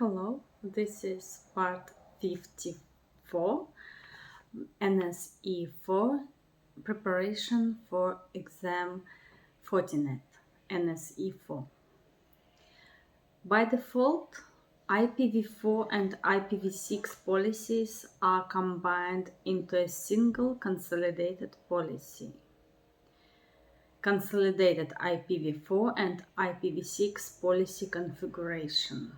Hello, this is part 54, NSE4, preparation for exam Fortinet, NSE4. By default, IPv4 and IPv6 policies are combined into a single consolidated policy. Consolidated IPv4 and IPv6 policy configuration.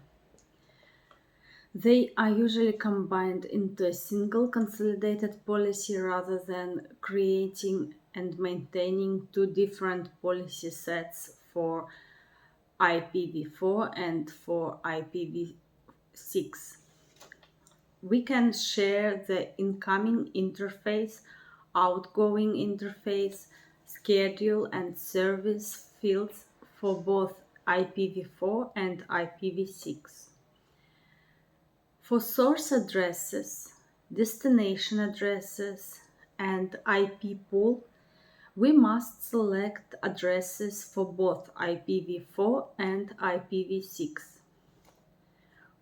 They are usually combined into a single consolidated policy rather than creating and maintaining two different policy sets for IPv4 and for IPv6. We can share the incoming interface, outgoing interface, schedule and service fields for both IPv4 and IPv6. For source addresses, destination addresses, and IP pool, we must select addresses for both IPv4 and IPv6.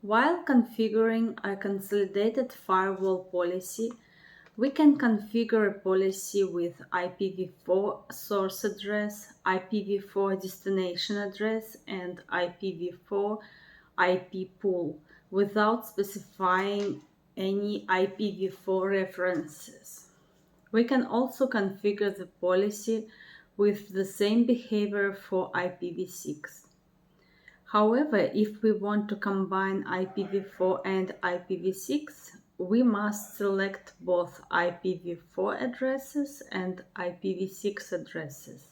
While configuring a consolidated firewall policy, we can configure a policy with IPv4 source address, IPv4 destination address, and IPv4 IP pool without specifying any IPv4 references. We can also configure the policy with the same behavior for IPv6. However, if we want to combine IPv4 and IPv6, we must select both IPv4 addresses and IPv6 addresses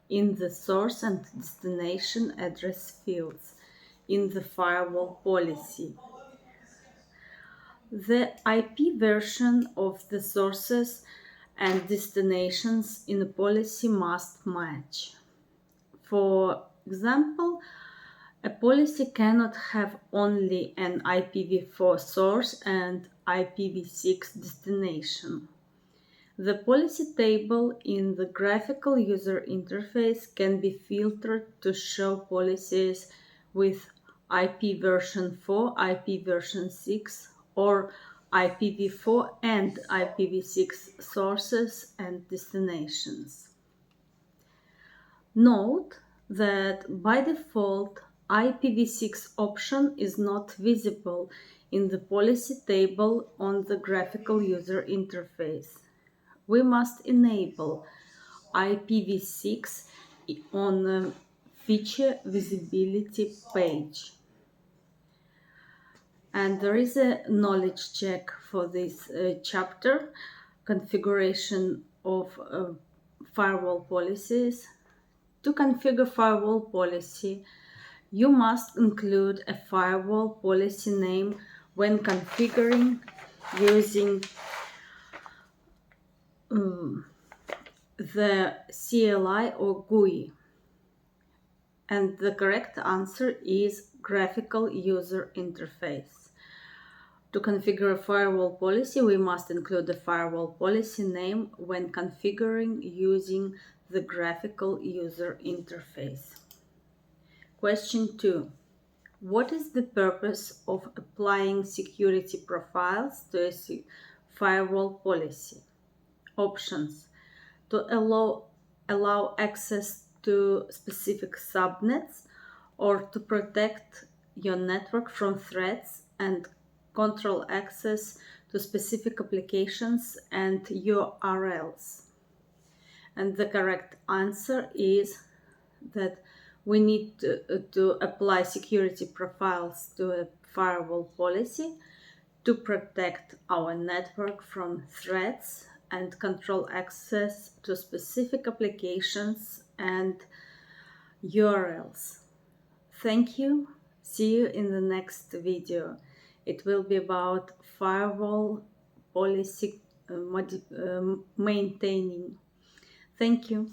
in the source and destination address fields in the firewall policy. The IP version of the sources and destinations in the policy must match. For example, a policy cannot have only an IPv4 source and IPv6 destination. The policy table in the graphical user interface can be filtered to show policies with IP version 4, IP version 6, or IPv4 and IPv6 sources and destinations. Note that by default, IPv6 option is not visible in the policy table on the graphical user interface. We must enable IPv6 on the feature visibility page. And there is a knowledge check for this chapter, configuration of firewall policies. To configure firewall policy, you must include a firewall policy name when configuring using the CLI or GUI. And the correct answer is graphical user interface. To configure a firewall policy, we must include the firewall policy name when configuring using the graphical user interface. Question 2. What is the purpose of applying security profiles to a firewall policy? Options: to allow access to specific subnets, or to protect your network from threats and control access to specific applications and URLs. And the correct answer is that we need to apply security profiles to a firewall policy to protect our network from threats and control access to specific applications and URLs. Thank you. See you in the next video. It will be about firewall policy maintaining. Thank you.